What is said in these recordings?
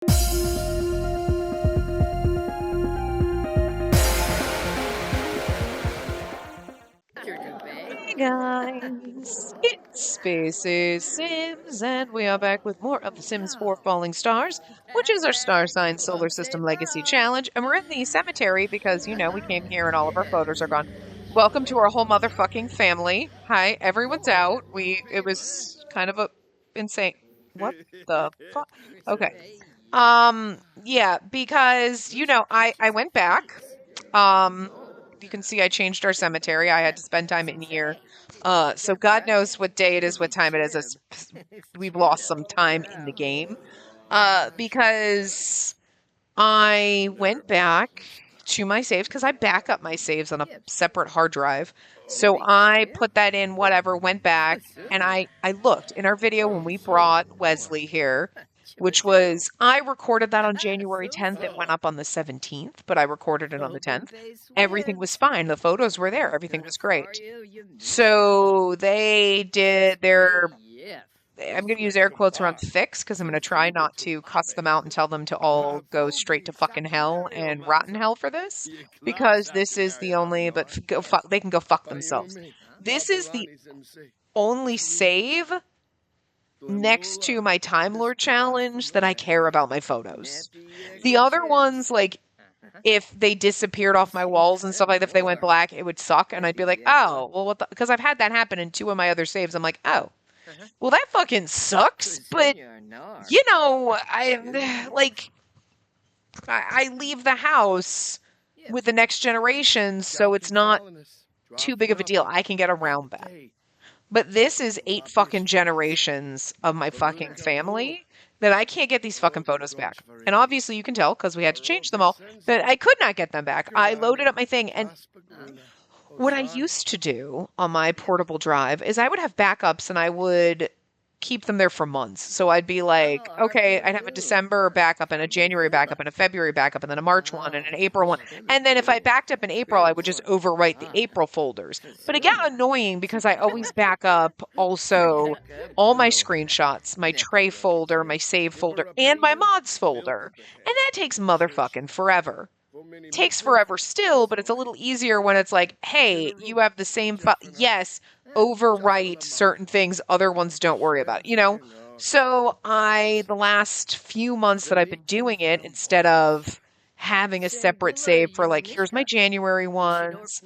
Hey guys, it's Spacey Sims, and we are back with more of the Sims 4 Falling Stars, which is our star sign solar system legacy challenge. And we're in the cemetery because, we came here and all of our photos are gone. Welcome to our whole motherfucking family. Hi, everyone's out. It was kind of a insane. What the fuck? Okay. Yeah, because, I went back. Um, you can see I changed our cemetery. I had to spend time in here. So God knows what day it is, what time it is. We've lost some time in the game. Because I went back to my saves because I back up my saves on a separate hard drive. So I put that in, whatever, went back, and I looked in our video when we brought Wesley here, which was, I recorded that on January 10th. It went up on the 17th, but I recorded it on the 10th. Everything was fine. The photos were there. Everything was great. So they did their, I'm going to use air quotes around fix, because I'm going to try not to cuss them out and tell them to all go straight to fucking hell and rotten hell for this, because this is the only, but they can go fuck themselves. This is the only save next to my Time Lord challenge that I care about my photos. The other ones, like, if they disappeared off my walls and stuff like that, if they went black, it would suck, and I'd be like, oh, well, what the, because I've had that happen in 2 of my other saves. I'm like, oh, well, that fucking sucks, but, I leave the house with the next generation, so it's not too big of a deal. I can get around that. But this is 8 fucking generations of my fucking family that I can't get these fucking photos back. And obviously you can tell, because we had to change them all, that I could not get them back. I loaded up my thing, and what I used to do on my portable drive is I would have backups and I would keep them there for months. So I'd be like, okay, I'd have a December backup and a January backup and a February backup and then a March one and an April one. And then if I backed up in April, I would just overwrite the April folders. But it got annoying because I always back up also all my screenshots, my tray folder, my save folder, and my mods folder. And that takes motherfucking forever. Takes forever still, but it's a little easier when it's like, hey, you have the same file. Yes, overwrite certain things, other ones don't worry about, So the last few months that I've been doing it, instead of having a separate save for like, here's my January ones,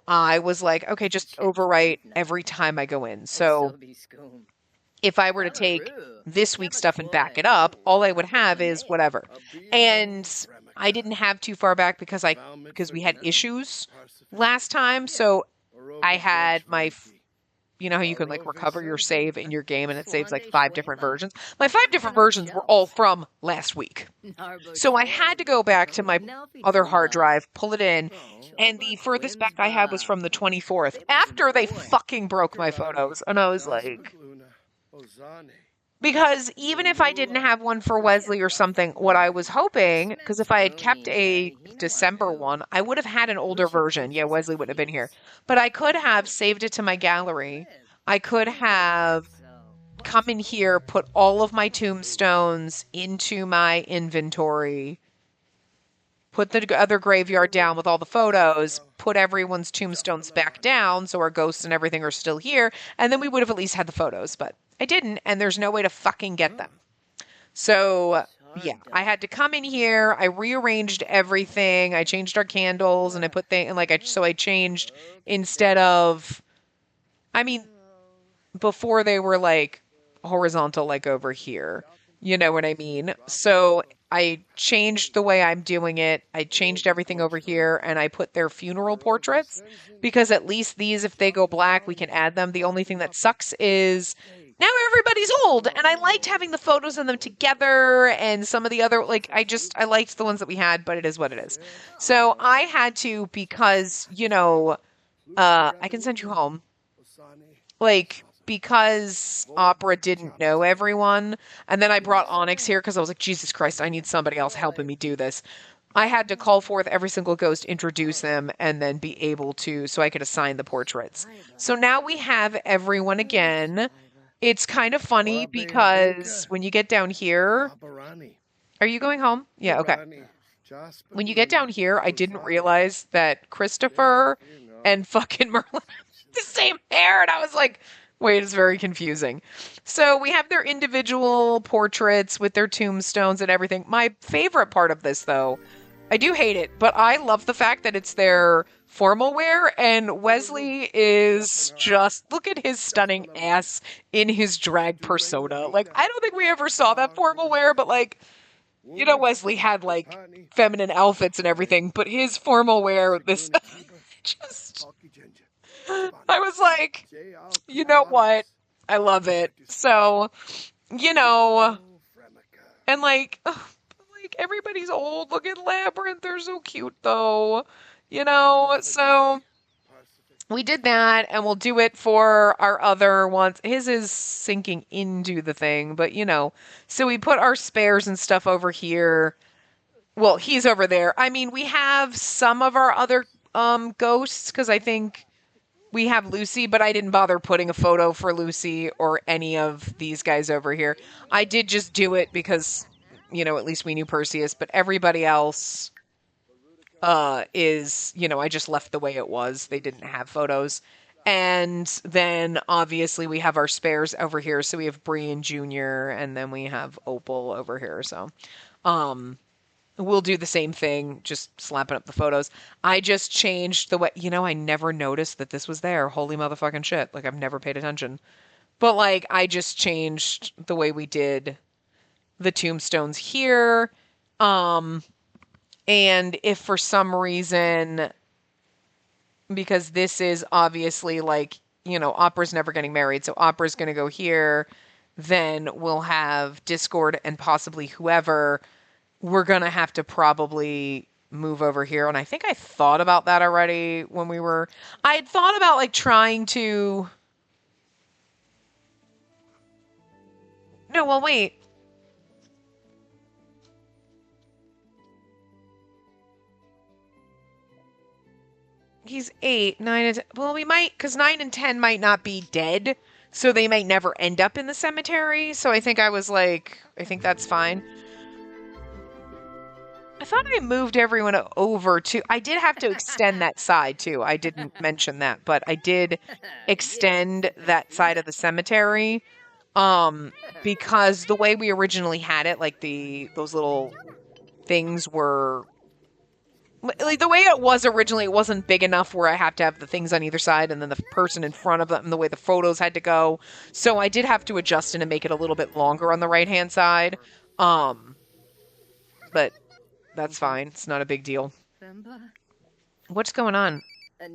I was like, okay, just overwrite every time I go in. So if I were to take this week's stuff and back it up, all I would have is whatever. And I didn't have too far back because we had issues last time. So I had my, how you can like recover your save in your game and it saves like 5 different versions. My 5 different versions were all from last week. So I had to go back to my other hard drive, pull it in, and the furthest back I had was from the 24th, after they fucking broke my photos. And I was like, because even if I didn't have one for Wesley or something, what I was hoping, because if I had kept a December one, I would have had an older version. Yeah, Wesley wouldn't have been here. But I could have saved it to my gallery. I could have come in here, put all of my tombstones into my inventory, put the other graveyard down with all the photos, put everyone's tombstones back down so our ghosts and everything are still here, and then we would have at least had the photos, but I didn't, and there's no way to fucking get them. So, yeah, I had to come in here, I rearranged everything, I changed our candles, and I put things, so I changed, instead of, before they were, like, horizontal, like over here. You know what I mean? So I changed the way I'm doing it. I changed everything over here, and I put their funeral portraits, because at least these, if they go black, we can add them. The only thing that sucks is now everybody's old, and I liked having the photos of them together, and some of the other, I liked the ones that we had, but it is what it is. So I had to, because, I can send you home. Because Opera didn't know everyone, and then I brought Onyx here because I was like, Jesus Christ, I need somebody else helping me do this. I had to call forth every single ghost, introduce them, and then be able to, so I could assign the portraits. So now we have everyone again. It's kind of funny because when you get down here, Are you going home? Yeah, okay. When you get down here, I didn't realize that Christopher and fucking Merlin have the same hair. And I was like, wait, it's very confusing. So we have their individual portraits with their tombstones and everything. My favorite part of this, though, I do hate it, but I love the fact that it's their formal wear, and Wesley is just, look at his stunning ass in his drag persona. Like, I don't think we ever saw that formal wear, but like, you know, Wesley had like feminine outfits and everything, but his formal wear, this just, I was like, you know what? I love it. So, you know, and like everybody's old. Look at Labyrinth. They're so cute though, you know, so we did that, and we'll do it for our other ones. His is sinking into the thing, but you know. So we put our spares and stuff over here. Well, he's over there. I mean, we have some of our other ghosts, because I think we have Lucy, but I didn't bother putting a photo for Lucy or any of these guys over here. I did just do it because, you know, at least we knew Perseus, but everybody else is, you know, I just left the way it was. They didn't have photos. And then obviously we have our spares over here. So we have Brian Jr. and then we have Opal over here. So we'll do the same thing, just slapping up the photos. I just changed the way, you know, I never noticed that this was there. Holy motherfucking shit. Like, I've never paid attention. But like, I just changed the way we did the tombstones here. And if for some reason, because this is obviously like, you know, Opera's never getting married, so Opera's going to go here, then we'll have Discord and possibly whoever, we're going to have to probably move over here. And I think I thought about that already when we were, I had thought about like trying to, no, well, wait. He's 8, 9, and 10. Well, we might, because 9 and 10 might not be dead, so they might never end up in the cemetery. So I think I was like, I think that's fine. I thought I moved everyone over to, I did have to extend that side too. I didn't mention that, but I did extend that side of the cemetery, because the way we originally had it, like those little things were, like the way it was originally, it wasn't big enough where I have to have the things on either side and then the person in front of them, and the way the photos had to go. So I did have to adjust it and make it a little bit longer on the right-hand side. But that's fine. It's not a big deal. What's going on?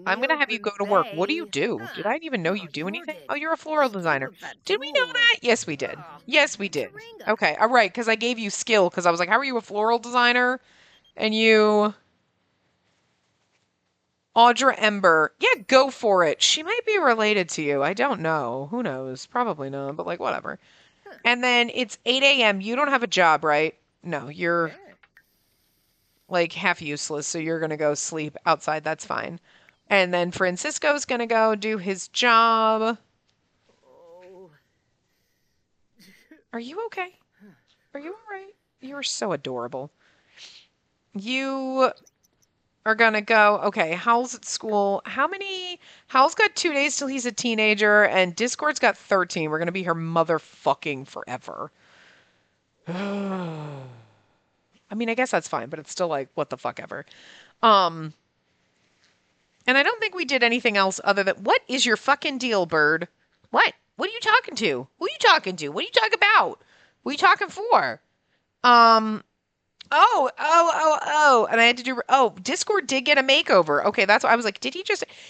I'm going to have you go to work. What do you do? Did I even know you do anything? Oh, you're a floral designer. Did we know that? Yes, we did. Yes, we did. Okay, all right, because I gave you skill, because I was like, how are you a floral designer? And you... Audra Ember. Yeah, go for it. She might be related to you. I don't know. Who knows? Probably not, but like, whatever. And then it's 8 a.m. You don't have a job, right? No, you're like half useless, so you're going to go sleep outside. That's fine. And then Francisco's going to go do his job. Are you okay? Are you all right? You're so adorable. You are gonna go, okay, Howl's at school. Howl's got 2 days till he's a teenager, and Discord's got 13. We're gonna be here motherfucking forever. I mean, I guess that's fine, but it's still like, what the fuck ever. And I don't think we did anything else other than, what is your fucking deal, bird? What? What are you talking to? Who are you talking to? What are you talking about? What are you talking for? Oh, and I had to do, Discord did get a makeover. Okay, that's why I was like,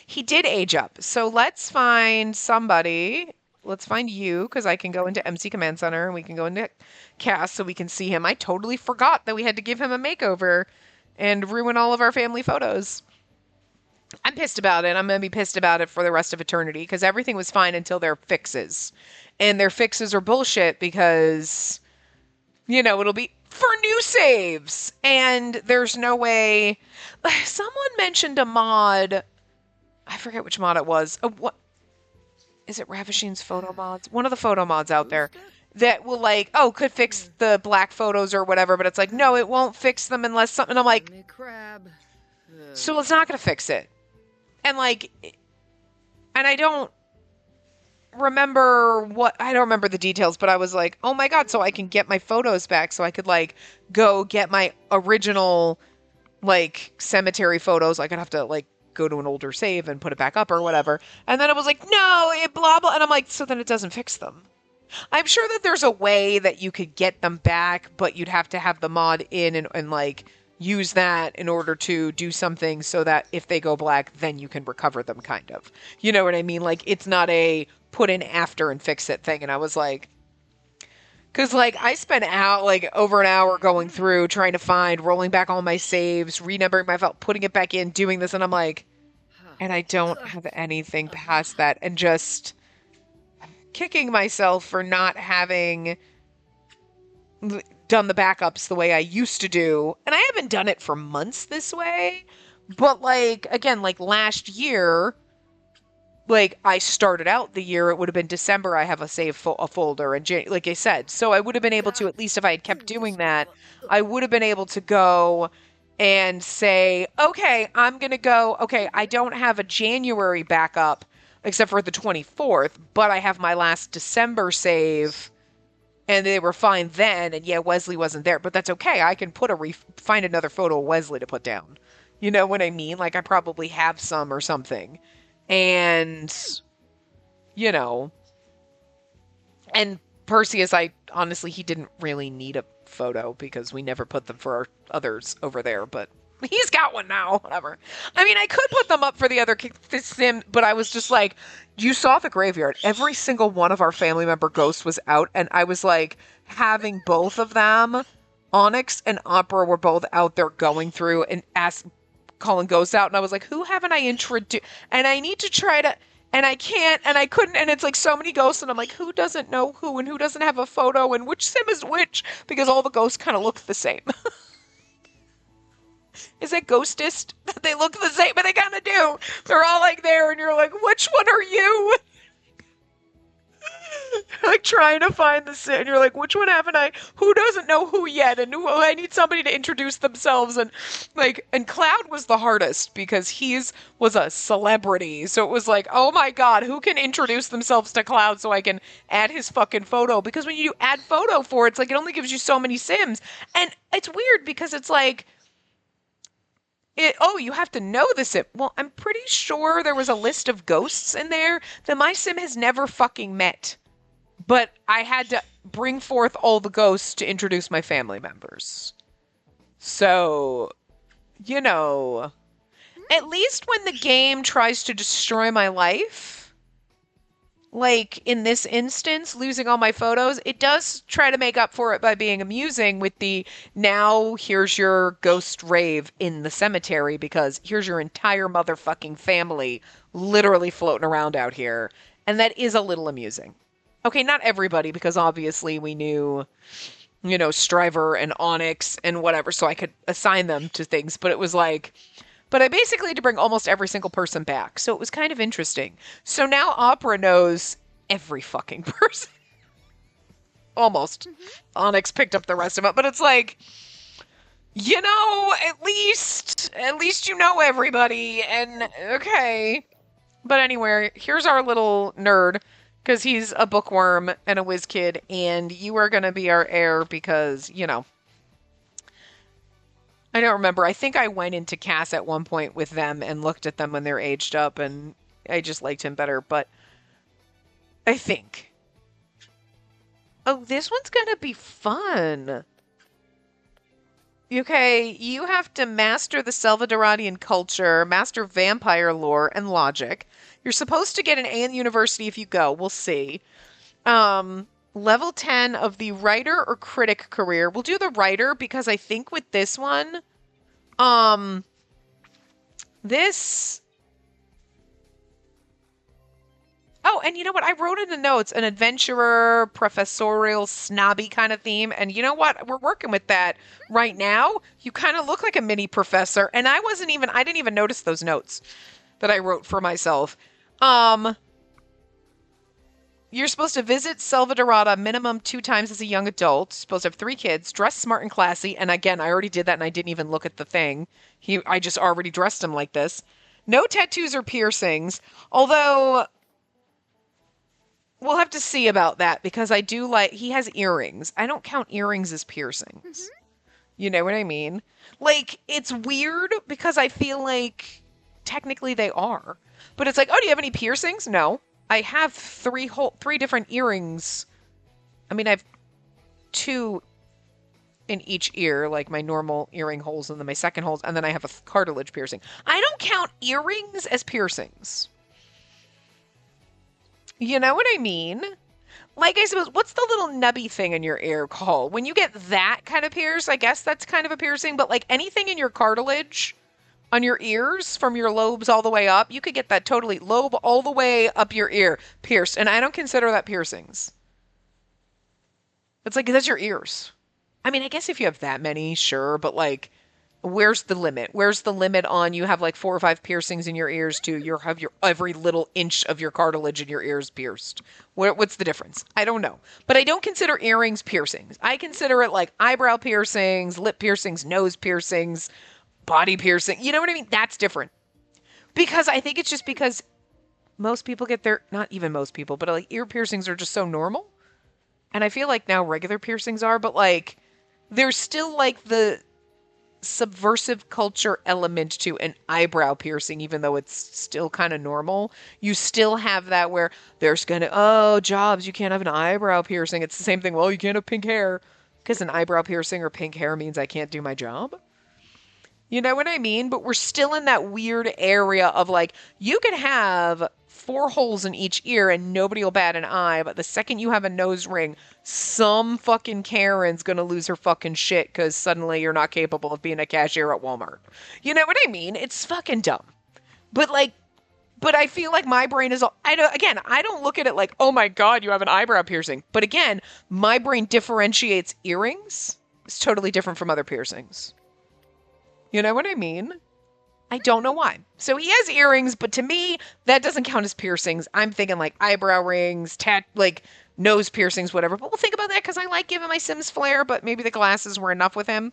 he did age up. So let's find somebody. Let's find you, because I can go into MC Command Center, and we can go into cast so we can see him. I totally forgot that we had to give him a makeover and ruin all of our family photos. I'm pissed about it. I'm going to be pissed about it for the rest of eternity, because everything was fine until their fixes. And their fixes are bullshit because, you know, it'll be for new saves. And there's no way. Someone mentioned a mod. I forget which mod it was. What is it? Ravishing's photo mods? One of the photo mods out there. that will like, oh, could fix the black photos or whatever, but it's like, no, it won't fix them unless something. I'm like, so it's not going to fix it. And like, and I don't remember the details, but I was like, oh my God, so I can get my photos back. So I could like go get my original like cemetery photos. Like I'd have to like go to an older save and put it back up or whatever. And then it was like, no, it blah, blah. And I'm like, so then it doesn't fix them. I'm sure that there's a way that you could get them back, but you'd have to have the mod in and like use that in order to do something so that if they go black, then you can recover them kind of. You know what I mean? Like it's not a put in after and fix it thing. And I was like, because like I spent out like over an hour going through trying to find, rolling back all my saves, renumbering my file, putting it back in, doing this. And I'm like, and I don't have anything past that, and just kicking myself for not having done the backups the way I used to do. And I haven't done it for months this way. But like, again, like last year, like I started out the year, it would have been December. I have a save a folder and like I said, so I would have been able to, at least if I had kept doing that, I would have been able to go and say, okay, I'm going to go. Okay. I don't have a January backup except for the 24th, but I have my last December save and they were fine then. And yeah, Wesley wasn't there, but that's okay. I can find another photo of Wesley to put down. You know what I mean? Like I probably have some or something. And, you know, and Perseus, honestly, he didn't really need a photo because we never put them for our others over there, but he's got one now, whatever. I mean, I could put them up for the other sim, but I was just like, you saw the graveyard. Every single one of our family member ghosts was out, and I was like, having both of them, Onyx and Opera, were both out there going through and calling ghosts out, and I was like, who haven't I introduced? And I need to try to, and I can't, and I couldn't, and it's like so many ghosts, and I'm like, who doesn't know who, and who doesn't have a photo, and which sim is which? Because all the ghosts kind of look the same. Is that ghostist? They look the same, but they kind of do. They're all like there, and you're like, which one are you? Like trying to find the sim, and you're like, which one haven't I? Who doesn't know who yet? And who, I need somebody to introduce themselves. And like, and Cloud was the hardest because was a celebrity. So it was like, oh my God, who can introduce themselves to Cloud so I can add his fucking photo? Because when you add photo for it, it's like, it only gives you so many sims. And it's weird because it's like, you have to know the sim. Well, I'm pretty sure there was a list of ghosts in there that my sim has never fucking met. But I had to bring forth all the ghosts to introduce my family members. So, you know, at least when the game tries to destroy my life, like in this instance, losing all my photos, it does try to make up for it by being amusing with the, now here's your ghost rave in the cemetery because here's your entire motherfucking family literally floating around out here. And that is a little amusing. Okay, not everybody, because obviously we knew, you know, Striver and Onyx and whatever, so I could assign them to things, but it was like, but I basically had to bring almost every single person back, so it was kind of interesting. So now Opera knows every fucking person. Almost. Mm-hmm. Onyx picked up the rest of it, but it's like, you know, at least you know everybody, and okay. But anyway, here's our little nerd, because he's a bookworm and a whiz kid, and you are going to be our heir because, you know, I don't remember. I think I went into Cass at one point with them and looked at them when they're aged up, and I just liked him better, but I think. Oh, this one's going to be fun. Okay, you have to master the Salvadoranian culture, master vampire lore and logic. You're supposed to get an A in university if you go. We'll see. Level 10 of the writer or critic career. We'll do the writer because I think with this one, this... Oh, and you know what? I wrote in the notes an adventurer, professorial, snobby kind of theme. And you know what? We're working with that right now. You kind of look like a mini professor. And I didn't even notice those notes that I wrote for myself. You're supposed to visit Selvadorada minimum 2 times as a young adult. Supposed to have 3 kids, dress smart and classy. And again, I already did that and I didn't even look at the thing. I just already dressed him like this. No tattoos or piercings. Although, we'll have to see about that because I do like, he has earrings. I don't count earrings as piercings. You know what I mean? Like, it's weird because I feel like technically they are. But it's like, oh, do you have any piercings? No. I have 3 different earrings. I mean, I have 2 in each ear, like my normal earring holes and then my second holes, and then I have a cartilage piercing. I don't count earrings as piercings. You know what I mean? Like, I suppose, what's the little nubby thing in your ear called? When you get that kind of pierce, I guess that's kind of a piercing, but like anything in your cartilage on your ears from your lobes all the way up, you could get that totally lobe all the way up your ear pierced. And I don't consider that piercings. It's like, that's your ears. I mean, I guess if you have that many, sure. But like, where's the limit? Where's the limit on you have like 4 or 5 piercings in your ears to you have your every little inch of your cartilage in your ears pierced? What's the difference? I don't know. But I don't consider earrings piercings. I consider it like eyebrow piercings, lip piercings, nose piercings, body piercing. You know what I mean? That's different. Because I think it's just because most people get their, not even most people, but like ear piercings are just so normal. And I feel like now regular piercings are, but like there's still like the subversive culture element to an eyebrow piercing, even though it's still kind of normal. You still have that where there's gonna, oh, Jobs, you can't have an eyebrow piercing. It's the same thing. Well, you can't have pink hair because an eyebrow piercing or pink hair means I can't do my job. You know what I mean? But we're still in that weird area of like, you can have 4 holes in each ear and nobody will bat an eye. But the second you have a nose ring, some fucking Karen's going to lose her fucking shit because suddenly you're not capable of being a cashier at Walmart. You know what I mean? It's fucking dumb. But like, but I feel like my brain is, I don't look at it like, oh my God, you have an eyebrow piercing. But again, my brain differentiates earrings. It's totally different from other piercings. You know what I mean? I don't know why. So he has earrings, but to me, that doesn't count as piercings. I'm thinking like eyebrow rings, like nose piercings, whatever. But we'll think about that because I like giving my Sims flair, but maybe the glasses were enough with him.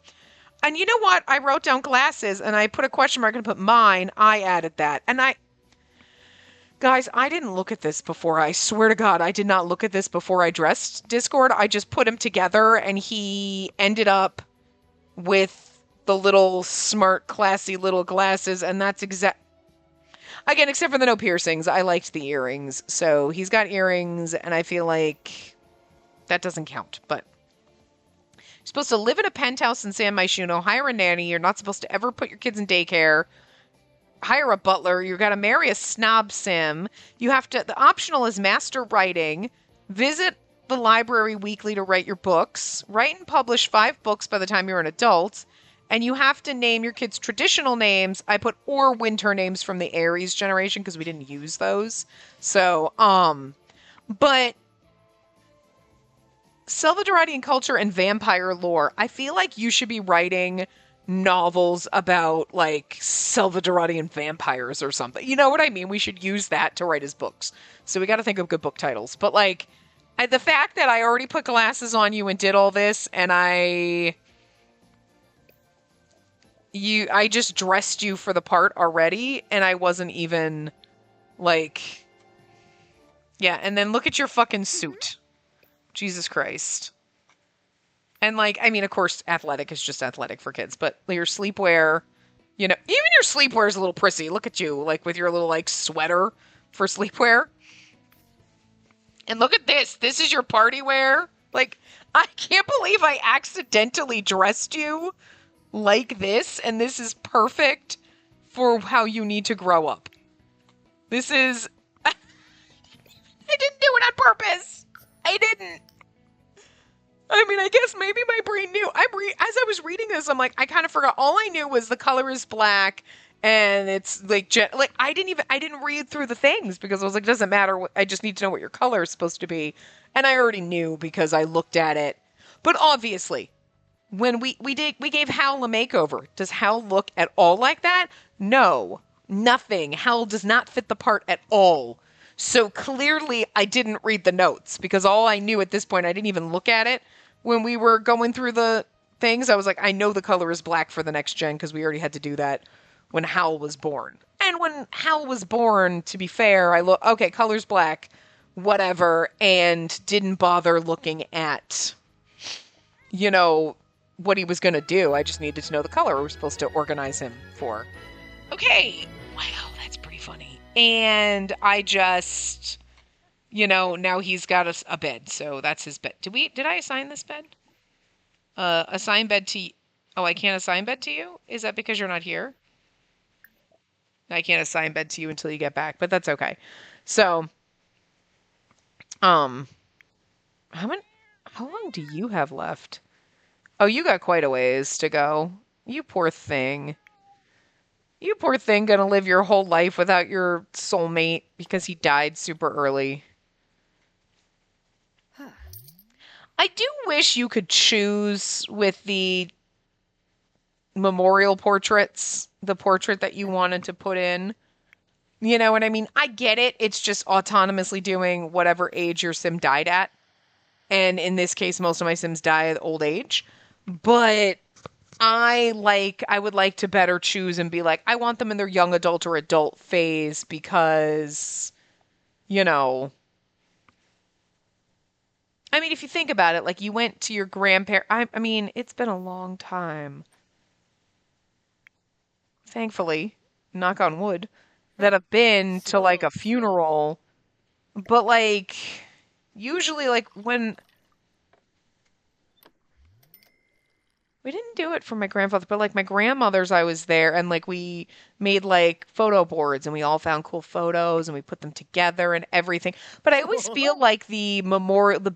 And you know what? I wrote down glasses and I put a question mark and put mine. I added that. And guys, I didn't look at this before. I swear to God, I did not look at this before I dressed Discord. I just put him together and he ended up with the little smart, classy little glasses, and that's again, except for the no piercings. I liked the earrings. So he's got earrings, and I feel like that doesn't count. But you're supposed to live in a penthouse in San Myshuno, hire a nanny. You're not supposed to ever put your kids in daycare. Hire a butler. You've got to marry a snob sim. You have to, the optional is master writing. Visit the library weekly to write your books. Write and publish 5 books by the time you're an adult. And you have to name your kids traditional names. I put or winter names from the Aries generation because we didn't use those. So, but Salvadoradian culture and vampire lore. I feel like you should be writing novels about like Salvadoradian vampires or something. You know what I mean? We should use that to write his books. So we got to think of good book titles. But like the fact that I already put glasses on you and did all this and I just dressed you for the part already, and I wasn't even, like, yeah, and then look at your fucking suit. Jesus Christ. And, like, I mean, of course, athletic is just athletic for kids, but your sleepwear, you know, even your sleepwear is a little prissy. Look at you, like, with your little, like, sweater for sleepwear. And look at this. This is your party wear. Like, I can't believe I accidentally dressed you like this, and this is perfect for how you need to grow up. This is... I didn't do it on purpose. I didn't. I mean, I guess maybe my brain knew. As I was reading this, I'm like, I kind of forgot. All I knew was the color is black, and it's like I didn't read through the things because I was like, it doesn't matter. I just need to know what your color is supposed to be. And I already knew because I looked at it. But obviously, when we gave Hal a makeover. Does Hal look at all like that? No, nothing. Hal does not fit the part at all. So clearly I didn't read the notes because all I knew at this point, I didn't even look at it when we were going through the things. I was like, I know the color is black for the next gen because we already had to do that when Hal was born. And when Hal was born, to be fair, I look, okay, color's black, whatever, and didn't bother looking at, you know, what he was going to do. I just needed to know the color we were supposed to organize him for. Okay, wow, that's pretty funny. And I just, now he's got a bed, so that's his bed. Did I assign this bed? Assign bed to, oh, I can't assign bed to you? Is that because you're not here? I can't assign bed to you until you get back, but that's okay. So, how long do you have left? Oh, you got quite a ways to go. You poor thing. You poor thing, gonna live your whole life without your soulmate because he died super early. I do wish you could choose with the memorial portraits, the portrait that you wanted to put in. You know what I mean? I get it. It's just autonomously doing whatever age your sim died at. And in this case, most of my sims die at old age. But I would like to better choose and be like, I want them in their young adult or adult phase because, I mean, if you think about it, like you went to your grandparents. I mean, it's been a long time. Thankfully, knock on wood, that I've been to like a funeral. But like, usually like when we didn't do it for my grandfather, but like my grandmother's, I was there and like we made like photo boards and we all found cool photos and we put them together and everything. But I always feel like the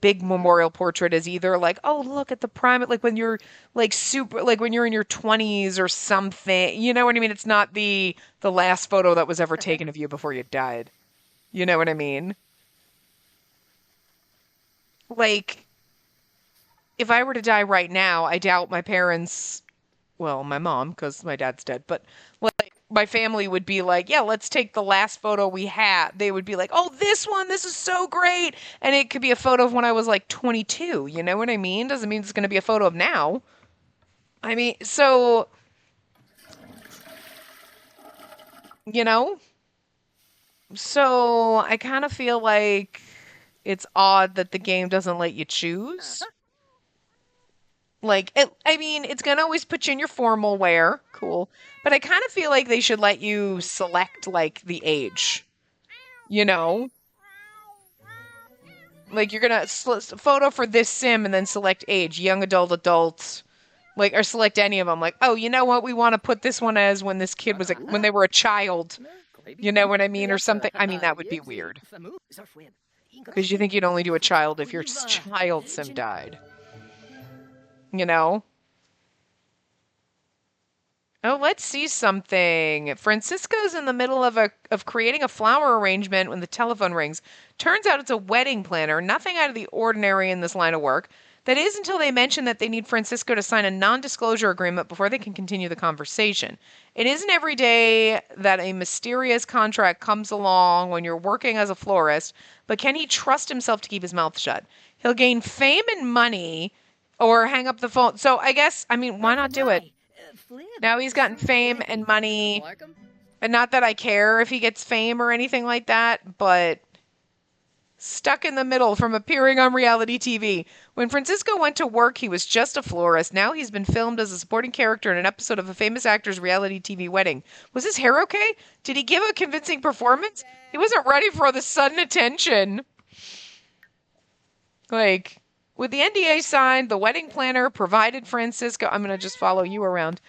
big memorial portrait is either like, oh, look at the primate, like when you're like super, like when you're in your 20s or something. You know what I mean? It's not the last photo that was ever taken of you before you died. You know what I mean? Like, if I were to die right now, I doubt my parents, well, my mom, because my dad's dead, but like my family would be like, yeah, let's take the last photo we had. They would be like, oh, this one, this is so great. And it could be a photo of when I was like 22. You know what I mean? Doesn't mean it's going to be a photo of now. I mean, so, you know, so I kind of feel like it's odd that the game doesn't let you choose. Like, I mean, it's going to always put you in your formal wear. Cool. But I kind of feel like they should let you select, like, the age. You know? Like, you're going to photo for this sim and then select age. Young adult, adult. Like, or select any of them. Like, oh, you know what? We want to put this one as when this kid was, when they were a child. You know what I mean? Or something. I mean, that would be weird. Because you think you'd only do a child if your child sim died. You know? Oh, let's see something. Francisco's in the middle of creating a flower arrangement when the telephone rings. Turns out it's a wedding planner. Nothing out of the ordinary in this line of work. That is until they mention that they need Francisco to sign a non-disclosure agreement before they can continue the conversation. It isn't every day that a mysterious contract comes along when you're working as a florist, but can he trust himself to keep his mouth shut? He'll gain fame and money or hang up the phone. So I guess, I mean, why not do it? Now he's gotten fame and money. And not that I care if he gets fame or anything like that, but stuck in the middle from appearing on reality TV. When Francisco went to work, he was just a florist. Now he's been filmed as a supporting character in an episode of a famous actor's reality TV wedding. Was his hair okay? Did he give a convincing performance? He wasn't ready for the sudden attention. Like, with the NDA signed, the wedding planner provided Francisco, I'm going to just follow you around,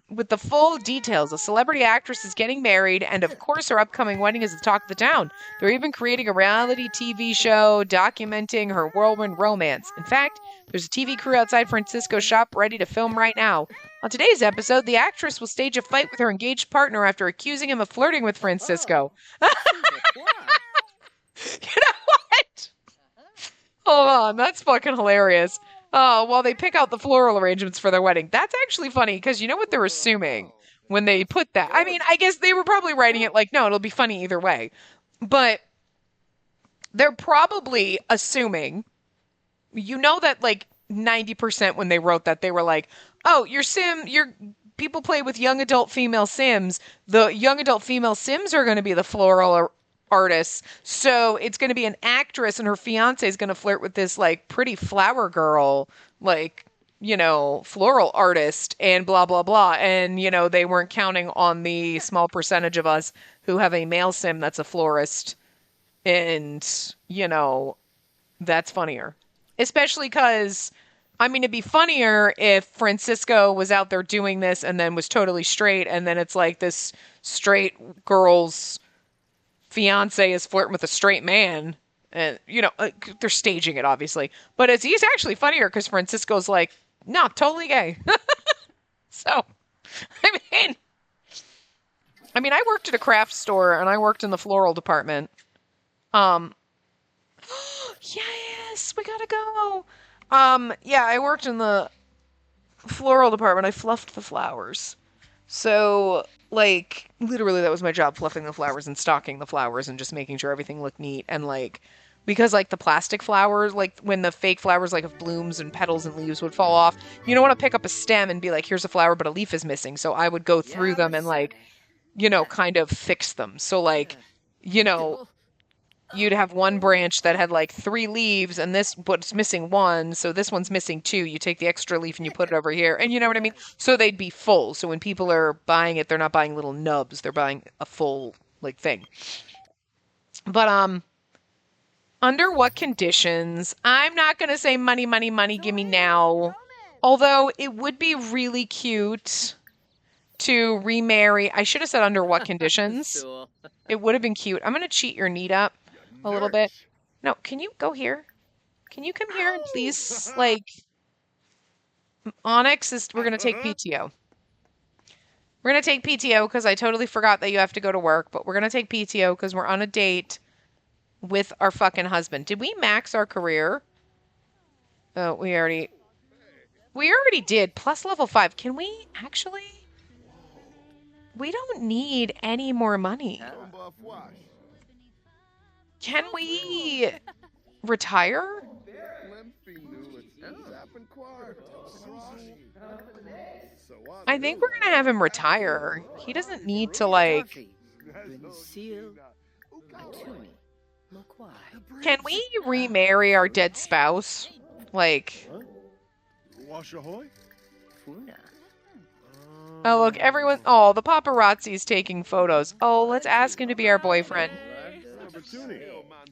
with the full details. A celebrity actress is getting married, and of course her upcoming wedding is the talk of the town. They're even creating a reality TV show documenting her whirlwind romance. In fact, there's a TV crew outside Francisco's shop ready to film right now. On today's episode, the actress will stage a fight with her engaged partner after accusing him of flirting with Francisco. You know what? Hold on, that's fucking hilarious. Oh, while they pick out the floral arrangements for their wedding. That's actually funny, because you know what they're assuming when they put that? I mean, I guess they were probably writing it like, no, it'll be funny either way. But They're probably assuming, you know, that like 90% when they wrote that, they were like, oh, your people play with young adult female Sims. The young adult female Sims are going to be the floral artists. So it's going to be an actress and her fiance is going to flirt with this like pretty flower girl, like, you know, floral artist and blah, blah, blah. And, you know, they weren't counting on the small percentage of us who have a male Sim that's a florist. And, you know, that's funnier. Especially because, I mean, it'd be funnier if Francisco was out there doing this and then was totally straight. And then it's like this straight girl's fiance is flirting with a straight man. And, you know, they're staging it, obviously. But he's actually funnier because Francisco's like, no, totally gay. So, I mean, I worked at a craft store and I worked in the floral department. Yes, we gotta go. Yeah, I worked in the floral department. I fluffed the flowers. So, like, literally that was my job, fluffing the flowers and stocking the flowers and just making sure everything looked neat. And, like, because, like, the plastic flowers, like, when the fake flowers, like, of blooms and petals and leaves would fall off, you don't want to pick up a stem and be like, here's a flower, but a leaf is missing. So I would go through them and, like, you know, kind of fix them. So, like, you know, you'd have one branch that had like 3 leaves and this was missing 1. So this one's missing 2. You take the extra leaf and you put it over here. And you know what I mean? So they'd be full. So when people are buying it, they're not buying little nubs. They're buying a full like thing. But, under what conditions? I'm not going to say money, money, money, give me now. Although it would be really cute to remarry. I should have said under what conditions. It would have been cute. I'm going to cheat your need up a little bit. No, can you go here? Can you come here and please, like, Onyx is, we're going to take PTO. We're going to take PTO because I totally forgot that you have to go to work, but we're going to take PTO because we're on a date with our fucking husband. Did we max our career? Oh, we already did. Plus level 5. Can we actually? We don't need any more money. Can we retire? I think we're going to have him retire. He doesn't need to, like... Can we remarry our dead spouse? Like... Oh, look, everyone... Oh, the paparazzi's taking photos. Oh, let's ask him to be our boyfriend.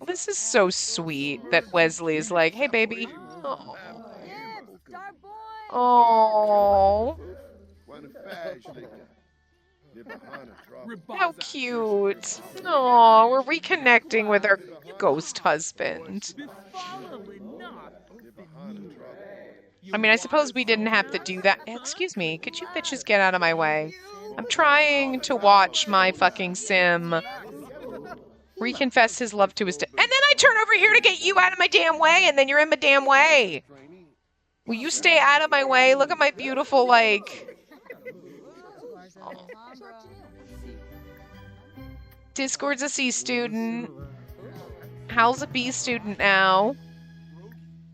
This is so sweet that Wesley is like, hey, baby. Oh. Oh. How cute. Oh, we're reconnecting with our ghost husband. I mean, I suppose we didn't have to do that. Excuse me, could you bitches get out of my way? I'm trying to watch my fucking sim reconfess his love to his... And then I turn over here to get you out of my damn way, and then you're in my damn way. Will you stay out of my way? Look at my beautiful, like... Oh. Discord's a C student. Hal's a B student now.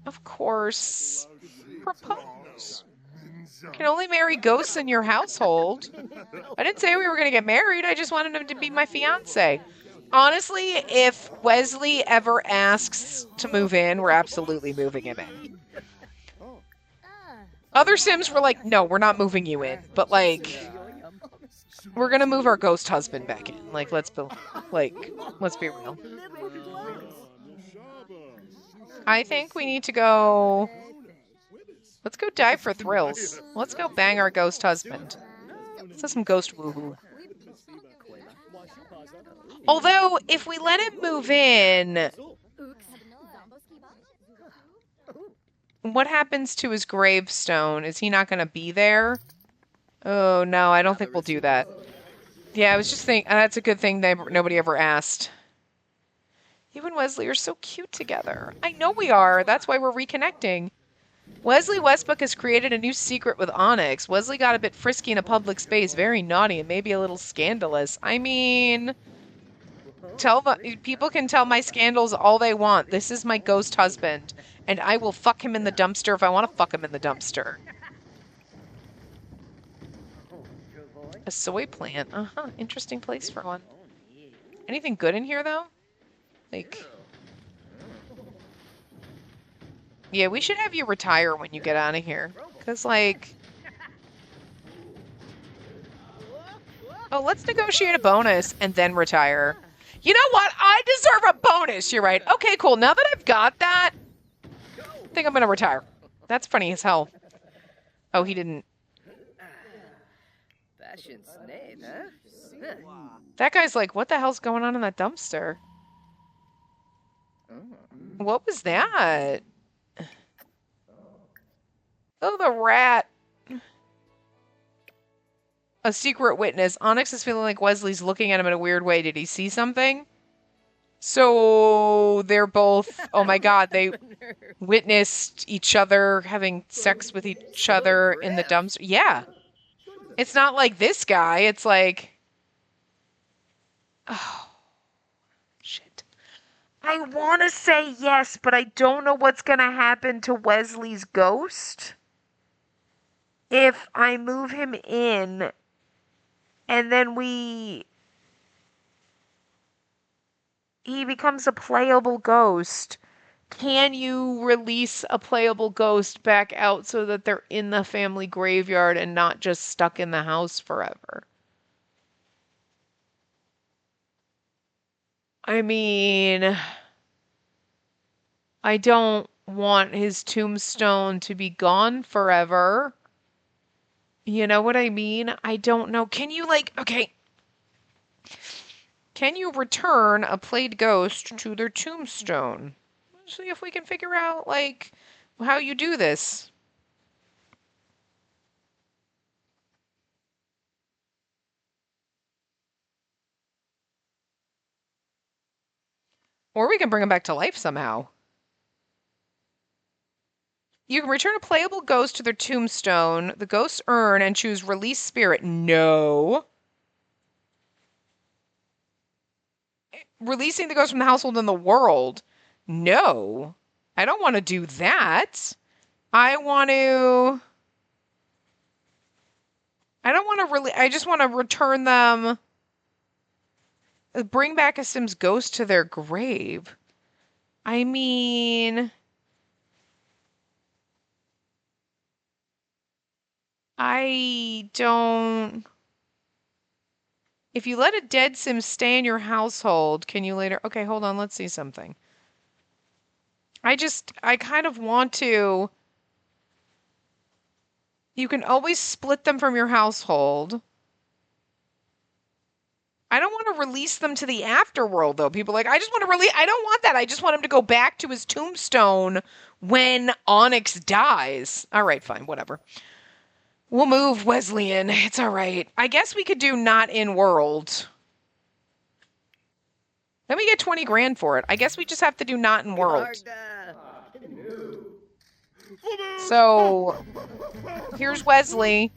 Of course. Propose. You can only marry ghosts in your household. I didn't say we were going to get married. I just wanted him to be my fiance. Honestly, if Wesley ever asks to move in, we're absolutely moving him in. Other Sims were like, no, we're not moving you in. But, like, we're going to move our ghost husband back in. Like, let's be real. I think we need to go... Let's go die for thrills. Let's go bang our ghost husband. Let's have some ghost woohoo. Although, if we let him move in... What happens to his gravestone? Is he not going to be there? Oh, no, I don't think we'll do that. Yeah, I was just thinking, that's a good thing nobody ever asked. You and Wesley are so cute together. I know we are. That's why we're reconnecting. Wesley Westbrook has created a new secret with Onyx. Wesley got a bit frisky in a public space. Very naughty and maybe a little scandalous. I mean... People can tell my scandals all they want. This is my ghost husband, and I will fuck him in the dumpster if I want to fuck him in the dumpster. A soy plant. Uh-huh. Interesting place for one. Anything good in here, though? Like... Yeah, we should have you retire when you get out of here. Because, like... Oh, let's negotiate a bonus and then retire. You know what? I deserve a bonus. You're right. Okay, cool. Now that I've got that, I think I'm going to retire. That's funny as hell. Oh, he didn't. That guy's like, what the hell's going on in that dumpster? What was that? Oh, the rat. A secret witness. Onyx is feeling like Wesley's looking at him in a weird way. Did he see something? So they're both, oh my god, they witnessed each other having sex with each other in the dumpster. Yeah. It's not like this guy. It's like, oh, shit. I want to say yes, but I don't know what's going to happen to Wesley's ghost if I move him in and then he becomes a playable ghost. Can you release a playable ghost back out so that they're in the family graveyard and not just stuck in the house forever? I mean, I don't want his tombstone to be gone forever. You know what I mean? I don't know. Can you, like, okay. Can you return a played ghost to their tombstone? Let's see if we can figure out, like, how you do this. Or we can bring them back to life somehow. You can return a playable ghost to their tombstone, the ghost's urn, and choose release spirit. No. Releasing the ghost from the household and the world. No. I don't want to do that. I don't want to really, I just want to return them, bring back a Sims ghost to their grave. I mean, I don't... If you let a dead Sim stay in your household, can you later... Okay, hold on, let's see something. I kind of want to... You can always split them from your household. I don't want to release them to the afterworld, though. People are like, I just want to release... I don't want that. I just want him to go back to his tombstone when Onyx dies. All right, fine, whatever. We'll move Wesleyan. It's all right. I guess we could do not in world. Then we get 20 grand for it. I guess we just have to do not in world. So, here's Wesley.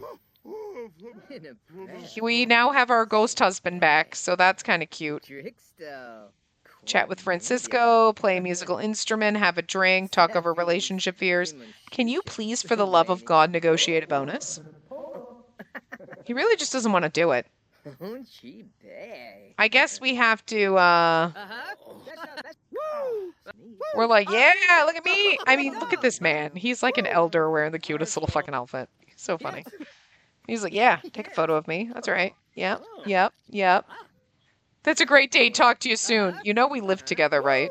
We now have our ghost husband back, so that's kind of cute. Chat with Francisco, play a musical instrument, have a drink, talk over relationship fears. Can you please, for the love of God, negotiate a bonus? He really just doesn't want to do it. I guess we have to, we're like, yeah, look at me. I mean, look at this man. He's like an elder wearing the cutest little fucking outfit. He's so funny. He's like, yeah, take a photo of me. That's right. Yep, yep, yep. That's a great date. Talk to you soon. You know we live together, right?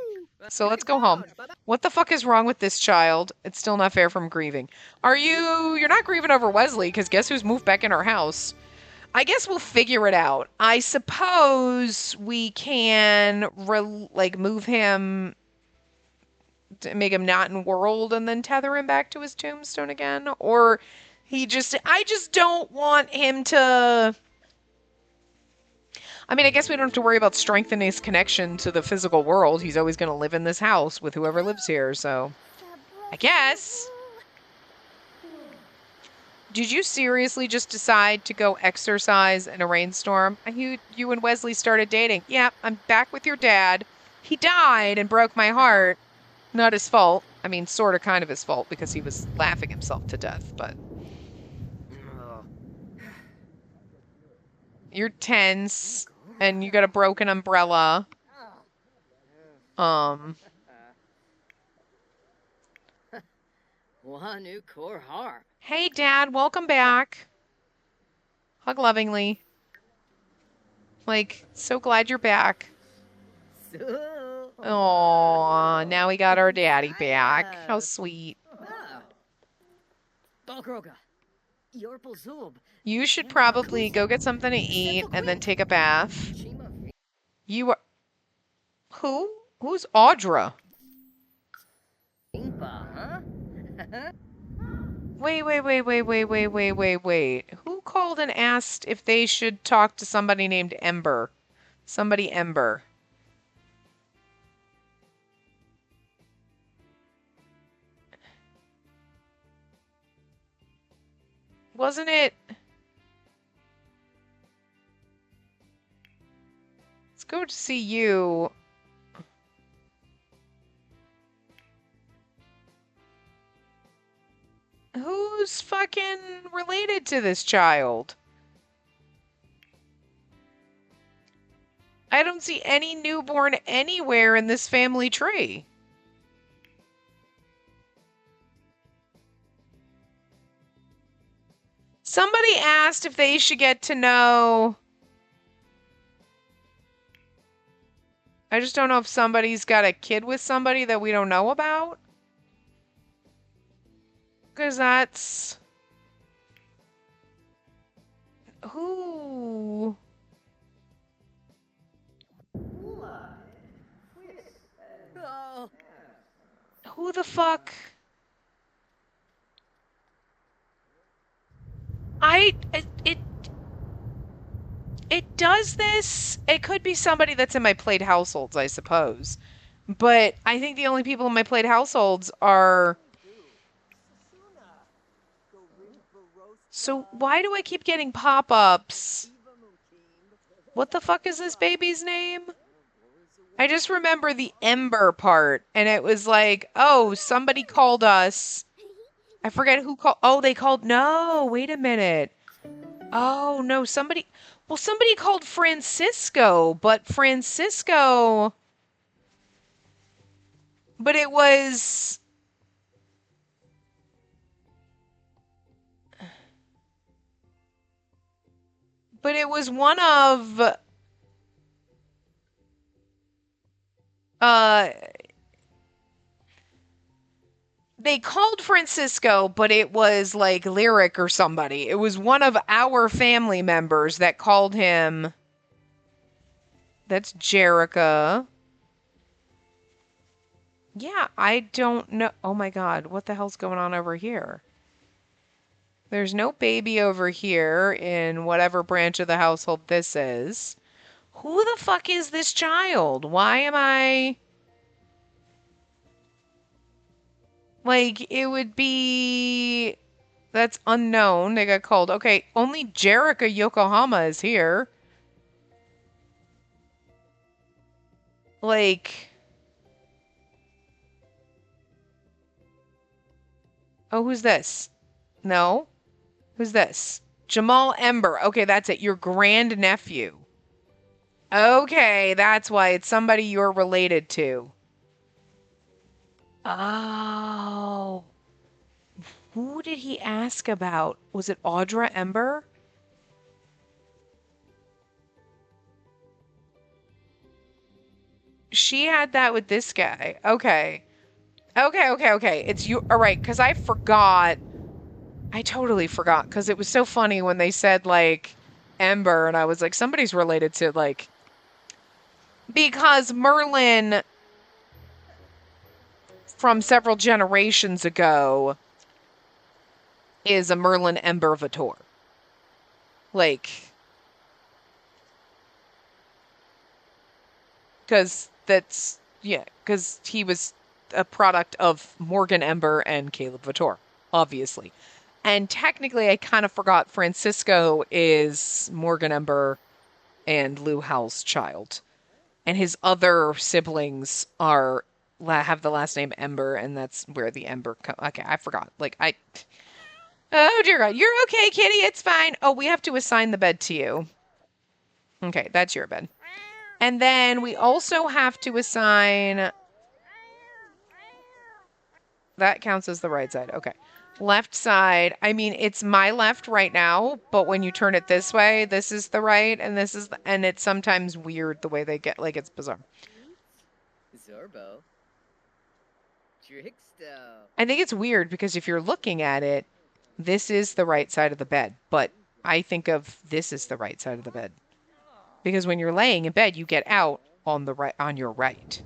So let's go home. What the fuck is wrong with this child? It's still not fair from grieving. You're not grieving over Wesley, because guess who's moved back in our house? I guess we'll figure it out. I suppose we can, move him, to make him not in world, and then tether him back to his tombstone again? Or I just don't want him to... I mean, I guess we don't have to worry about strengthening his connection to the physical world. He's always going to live in this house with whoever lives here, so... I guess... Did you seriously just decide to go exercise in a rainstorm? You and Wesley started dating. Yeah, I'm back with your dad. He died and broke my heart. Not his fault. I mean, sort of kind of his fault because he was laughing himself to death, but... You're tense, and you got a broken umbrella. Hey, Dad, welcome back. Hug lovingly. Like, so glad you're back. Aw, now we got our daddy back. How sweet. You should probably go get something to eat and then take a bath. You are... Who? Who's Audra? Wait. Who called and asked if they should talk to somebody named Ember? Somebody Ember. Wasn't it? Let's go to see you. Who's fucking related to this child? I don't see any newborn anywhere in this family tree. Somebody asked if they should get to know... I just don't know if somebody's got a kid with somebody that we don't know about. Because that's... Who? Who the fuck? It does this. It could be somebody that's in my played households, I suppose. But I think the only people in my played households are... So why do I keep getting pop-ups? What the fuck is this baby's name? I just remember the Ember part, and it was like, oh, somebody called us. I forget who called. Oh, they called. No, wait a minute. Oh, no, somebody. Well, somebody called Francisco, but Francisco. But it was. But it was one of. They called Francisco, but it was like Lyric or somebody. It was one of our family members that called him. That's Jerica. Yeah, I don't know. Oh my God, what the hell's going on over here? There's no baby over here in whatever branch of the household this is. Who the fuck is this child? Why am I... Like, it would be... That's unknown. They got called. Okay, only Jerica Yokohama is here. Like... Oh, who's this? No? Who's this? Jamal Ember. Okay, that's it. Your grandnephew. Okay, that's why. It's somebody you're related to. Oh. Who did he ask about? Was it Audra Ember? She had that with this guy. Okay. Okay. It's you. All right, because I forgot. I totally forgot because it was so funny when they said, like, Ember, and I was like, somebody's related to, like... Because Merlin, from several generations ago, is a Merlin Ember Vitor. Like... Because that's... Yeah, because he was a product of Morgan Ember and Caleb Vitor, obviously. And technically, I kind of forgot Francisco is Morgan Ember and Lou Howell's child. And his other siblings have the last name Ember, and that's where the Ember okay, I forgot. Oh, dear God. You're okay, kitty. It's fine. Oh, we have to assign the bed to you. Okay, that's your bed. And then we also have to assign... That counts as the right side. Okay. Left side. I mean, it's my left right now, but when you turn it this way, this is the right, and this is and it's sometimes weird the way they get, like, it's bizarre. Zorbo. I think it's weird because if you're looking at it, this is the right side of the bed, but I think of this as the right side of the bed. Because when you're laying in bed, you get out on the right, on your right.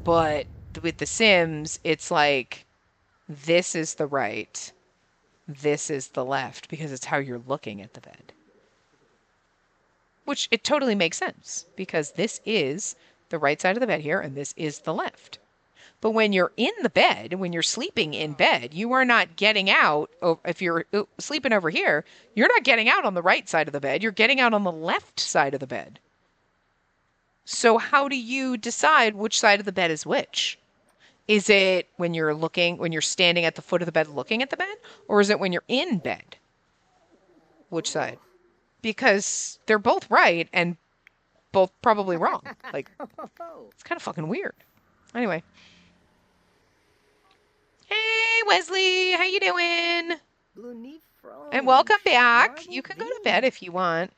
But with the Sims, it's like this is the right, this is the left, because it's how you're looking at the bed. Which it totally makes sense, because this is the right side of the bed here, and this is the left. But when you're in the bed, when you're sleeping in bed, you are not getting out. If you're sleeping over here, you're not getting out on the right side of the bed. You're getting out on the left side of the bed. So how do you decide which side of the bed is which? Is it when you're standing at the foot of the bed looking at the bed? Or is it when you're in bed? Which side? Because they're both right and both probably wrong. Like, it's kind of fucking weird. Anyway. Hey, Wesley, how you doing? And welcome back. You can go to bed if you want.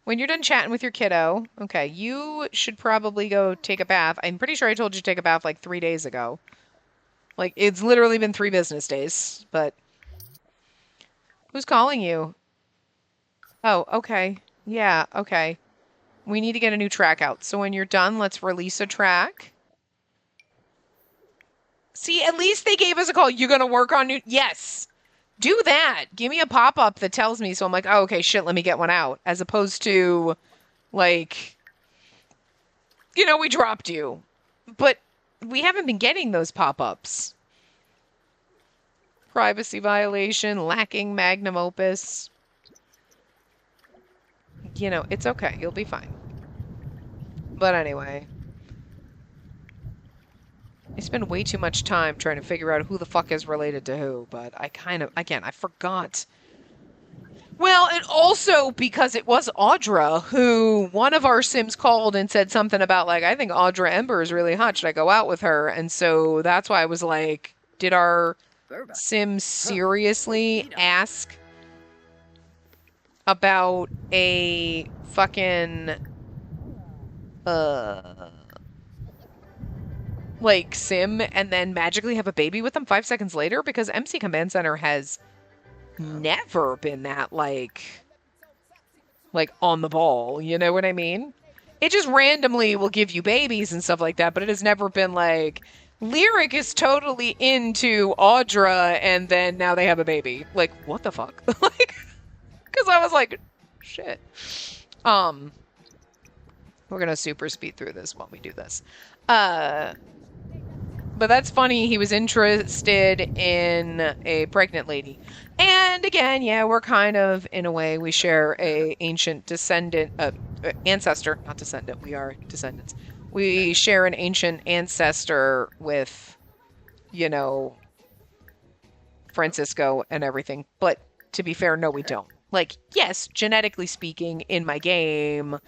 When you're done chatting with your kiddo, okay, you should probably go take a bath. I'm pretty sure I told you to take a bath like 3 days ago. Like, it's literally been 3 business days, but... Who's calling you? Oh, okay. Yeah, okay. We need to get a new track out. So when you're done, let's release a track. See, at least they gave us a call. You're going to work on new... Yes. Do that. Give me a pop-up that tells me. So I'm like, oh, okay, shit, let me get one out. As opposed to, like, you know, we dropped you. But we haven't been getting those pop-ups. Privacy violation, lacking magnum opus. You know, it's okay. You'll be fine. But anyway... I spend way too much time trying to figure out who the fuck is related to who, but I kind of, again, I forgot. Well, and also because it was Audra who one of our Sims called and said something about, like, I think Audra Ember is really hot. Should I go out with her? And so that's why I was like, did our Sims seriously ask about a fucking, like, Sim and then magically have a baby with them 5 seconds later? Because MC Command Center has never been that, like on the ball, you know what I mean? It just randomly will give you babies and stuff like that, but it has never been like, Lyric is totally into Audra and then now they have a baby. Like, what the fuck? Like, because I was like, shit. We're gonna super speed through this while we do this. But that's funny. He was interested in a pregnant lady. And again, yeah, we're kind of, in a way, we share a ancient descendant, ancestor, not descendant, we are descendants. We share an ancient ancestor with, you know, Francisco and everything. But to be fair, no, we don't. Like, yes, genetically speaking, in my game,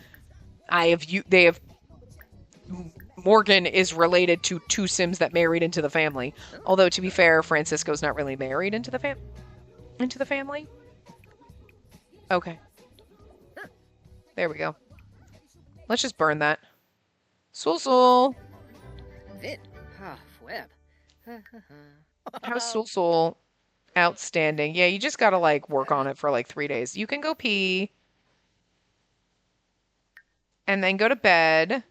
Morgan is related to 2 Sims that married into the family. Although, to be fair, Francisco's not really married into the family. Okay. There we go. Let's just burn that. Sul. How's Sul? Outstanding. Yeah, you just gotta, like, work on it for, like, 3 days. You can go pee. And then go to bed.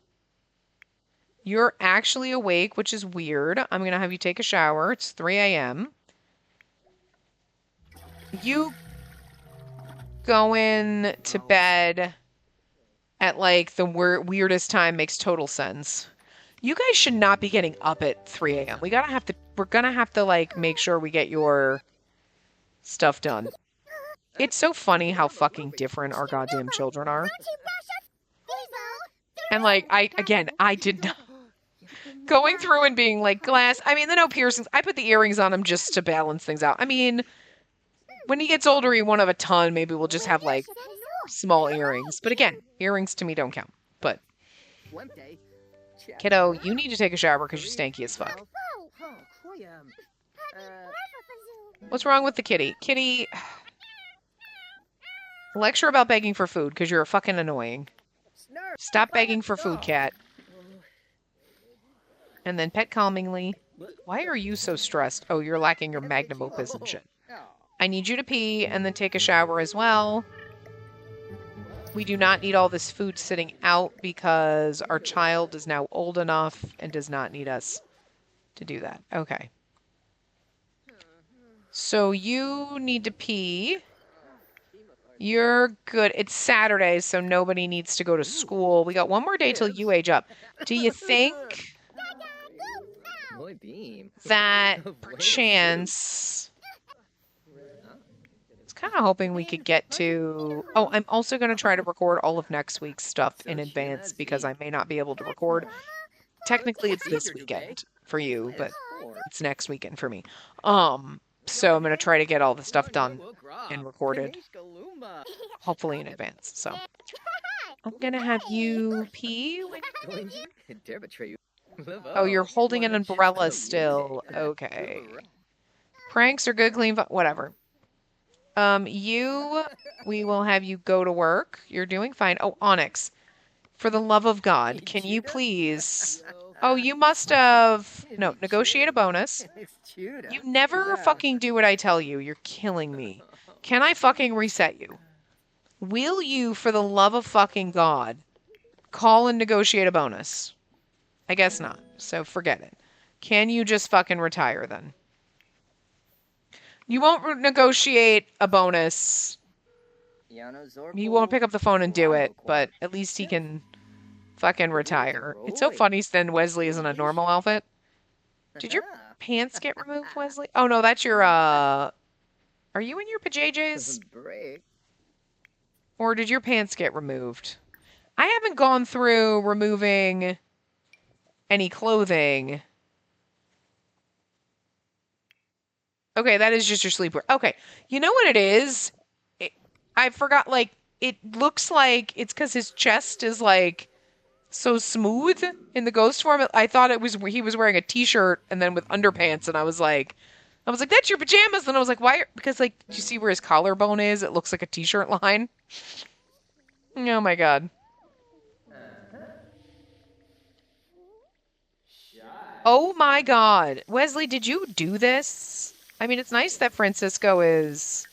You're actually awake, which is weird. I'm going to have you take a shower. It's 3 a.m. You going to bed at, like, the weirdest time makes total sense. You guys should not be getting up at 3 a.m. We're we're gonna have to, like, make sure we get your stuff done. It's so funny how fucking different our goddamn children are. And, like, I did not... Going through and being like, glass... I mean, the no piercings. I put the earrings on him just to balance things out. I mean, when he gets older, he won't have a ton. Maybe we'll just have, like, small earrings. But again, earrings to me don't count. But, kiddo, you need to take a shower because you're stanky as fuck. What's wrong with the kitty? Kitty... Lecture about begging for food, because you're fucking annoying. Stop begging for food, cat. And then pet calmingly. Why are you so stressed? Oh, you're lacking your magnum opus and shit. I need you to pee and then take a shower as well. We do not need all this food sitting out because our child is now old enough and does not need us to do that. Okay. So you need to pee. You're good. It's Saturday, so nobody needs to go to school. We got one more day till you age up. Do you think that perchance... I was kind of hoping we could get to... Oh, I'm also going to try to record all of next week's stuff in advance because I may not be able to record. Technically, it's this weekend for you, but it's next weekend for me. So I'm going to try to get all the stuff done and recorded, hopefully in advance. So I'm going to have you pee. Oh, you're holding an umbrella still. Okay. Pranks are good, clean, whatever. We will have you go to work. You're doing fine. Oh, Onyx, for the love of God, can you please... Oh, you must have... No, negotiate a bonus. You never fucking do what I tell you. You're killing me. Can I fucking reset you? Will you, for the love of fucking God, call and negotiate a bonus? I guess not. So forget it. Can you just fucking retire then? You won't negotiate a bonus. You won't pick up the phone and do it, but at least he can... fucking retire. It's so funny then Wesley is in a normal outfit. Did your pants get removed, Wesley? Oh no, that's your are you in your PJs? Or did your pants get removed? I haven't gone through removing any clothing. Okay, that is just your sleepwear. Okay, you know what it is? I forgot, like, it looks like it's because his chest is, like, so smooth in the ghost form. I thought it was he was wearing a t-shirt and then with underpants, and I was like, that's your pajamas. And I was like, why? Because, like, do you see where his collarbone is? It looks like a t-shirt line. Oh my God. Oh my God. Wesley, did you do this? I mean, it's nice that Francisco is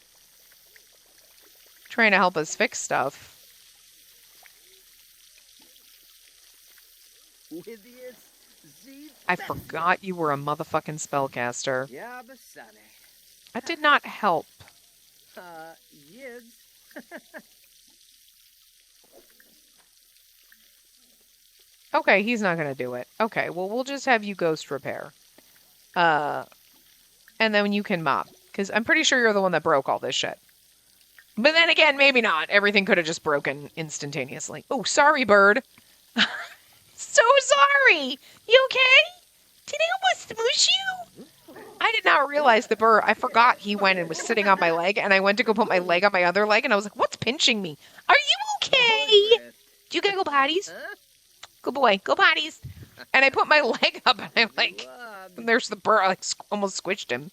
trying to help us fix stuff. I forgot you were a motherfucking spellcaster. That did not help. Okay, he's not going to do it. Okay, well, we'll just have you ghost repair. And then you can mop. Because I'm pretty sure you're the one that broke all this shit. But then again, maybe not. Everything could have just broken instantaneously. Oh, sorry, bird. So sorry. You okay? Did I almost smoosh you? I did not realize the bird. I forgot he went and was sitting on my leg, and I went to go put my leg on my other leg, and I was like, what's pinching me? Are you okay? Do you gotta go potties? Good boy. Go potties. And I put my leg up, and I'm like, and there's the bird. I like almost squished him.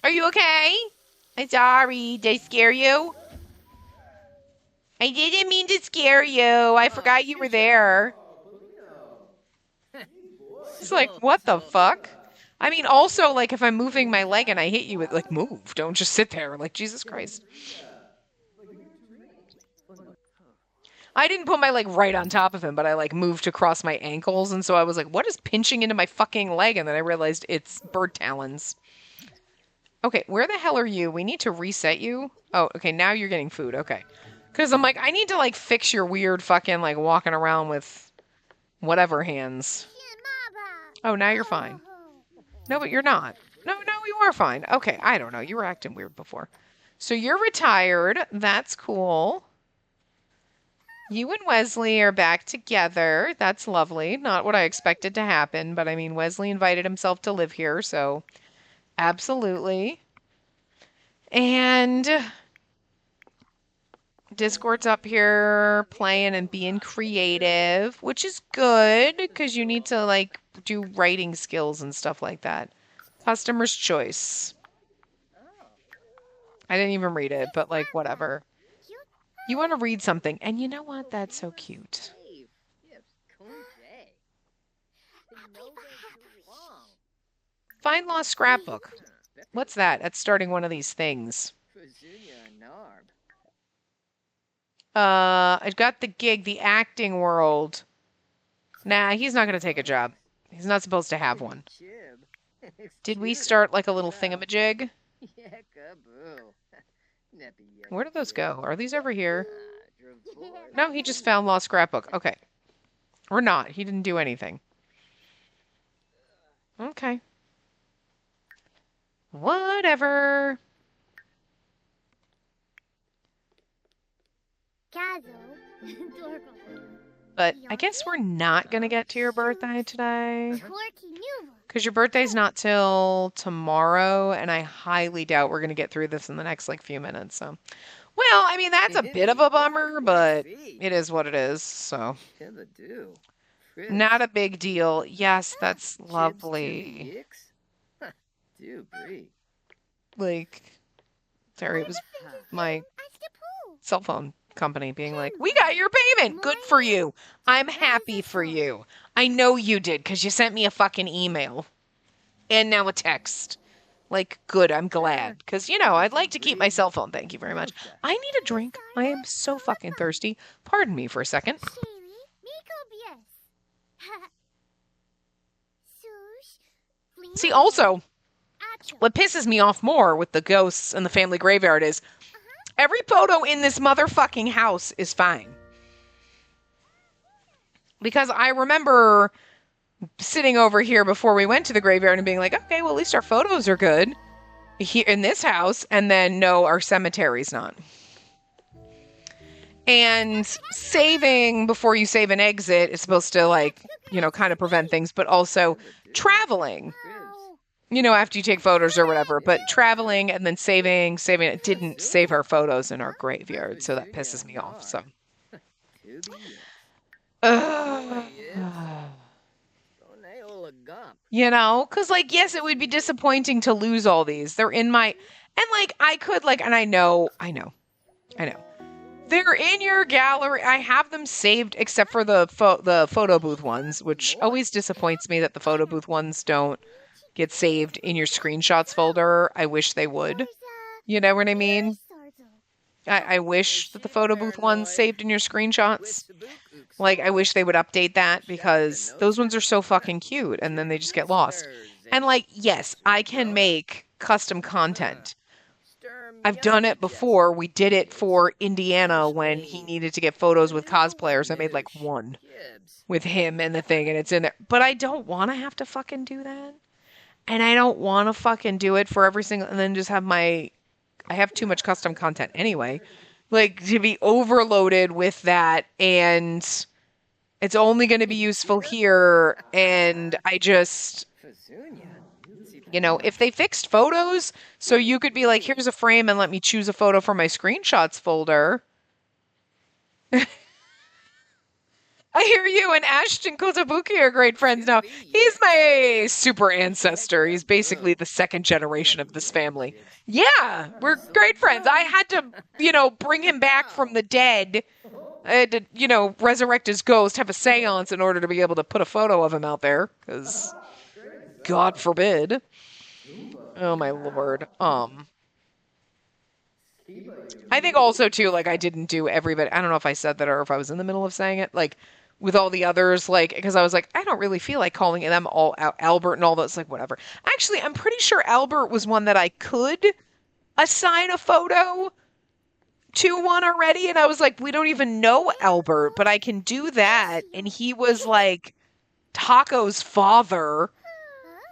Are you okay? I'm sorry. Did I scare you? I didn't mean to scare you. I forgot you were there. It's like, what the fuck? I mean, also, like, if I'm moving my leg and I hit you, like, move. Don't just sit there. Like, Jesus Christ. I didn't put my leg right on top of him, but I, like, moved across my ankles. And so I was like, what is pinching into my fucking leg? And then I realized it's bird talons. Okay, where the hell are you? We need to reset you. Oh, okay, now you're getting food. Okay. Because I'm like, I need to, like, fix your weird fucking, like, walking around with whatever hands. Oh, now you're fine. No, but you're not. No, you are fine. Okay, I don't know. You were acting weird before. So you're retired. That's cool. You and Wesley are back together. That's lovely. Not what I expected to happen, but I mean, Wesley invited himself to live here, so absolutely. And Discord's up here playing and being creative, which is good because you need to like do writing skills and stuff like that. Customer's choice. I didn't even read it, but like whatever. You want to read something, and you know what? That's so cute. Find lost scrapbook. What's that? That's starting one of these things. I got the gig, the acting world. Nah, he's not going to take a job. He's not supposed to have one. Did we start like a little thingamajig? Where did those go? Are these over here? No, he just found lost scrapbook. Okay. Or not. He didn't do anything. Okay. Whatever. But I guess we're not going to get to your birthday today. Because your birthday's not till tomorrow, and I highly doubt we're going to get through this in the next, like, few minutes, so. Well, I mean, that's a bit of a bummer, but it is what it is, so. Not a big deal. Yes, that's lovely. Like, sorry, it was my cell phone company being like, we got your payment. Good for you. I'm happy for you. I know you did because you sent me a fucking email and now a text. Like, good. I'm glad because, you know, I'd like to keep my cell phone. Thank you very much. I need a drink. I am so fucking thirsty. Pardon me for a second. See, also, what pisses me off more with the ghosts and the family graveyard is every photo in this motherfucking house is fine. Because I remember sitting over here before we went to the graveyard and being like, okay, well, at least our photos are good here in this house. And then, no, our cemetery's not. And saving before you save and exit is supposed to, like, you know, kind of prevent things, but also traveling. You know, after you take photos or whatever, but traveling and then saving it didn't save our photos in our graveyard, so that pisses me off, so. You know, because, like, yes, it would be disappointing to lose all these. They're in my, and, like, I could, like, and I know. They're in your gallery. I have them saved except for the photo booth ones, which always disappoints me that the photo booth ones don't get saved in your screenshots folder. I wish they would. You know what I mean? I wish that the photo booth ones saved in your screenshots. Like, I wish they would update that because those ones are so fucking cute and then they just get lost. And, like, yes, I can make custom content. I've done it before. We did it for Indiana when he needed to get photos with cosplayers. I made, like, one with him and the thing, and it's in there. But I don't want to have to fucking do that. And I don't want to fucking do it for every single, and then just have I have too much custom content anyway. Like, to be overloaded with that, and it's only going to be useful here, and I just, you know, if they fixed photos, so you could be like, here's a frame and let me choose a photo from my screenshots folder. I hear you and Ashton Kotobuki are great friends now. He's my super ancestor. He's basically the second generation of this family. Yeah, we're great friends. I had to, you know, bring him back from the dead. I had to, you know, resurrect his ghost, have a seance in order to be able to put a photo of him out there. Because, God forbid. Oh, my Lord. I think also, too, like, I didn't do everybody. I don't know if I said that or if I was in the middle of saying it. Like, with all the others, like, because I was like, I don't really feel like calling them all out, Albert and all those, like, whatever. Actually, I'm pretty sure Albert was one that I could assign a photo to one already, and I was like, we don't even know Albert, but I can do that, and he was, like, Taco's father,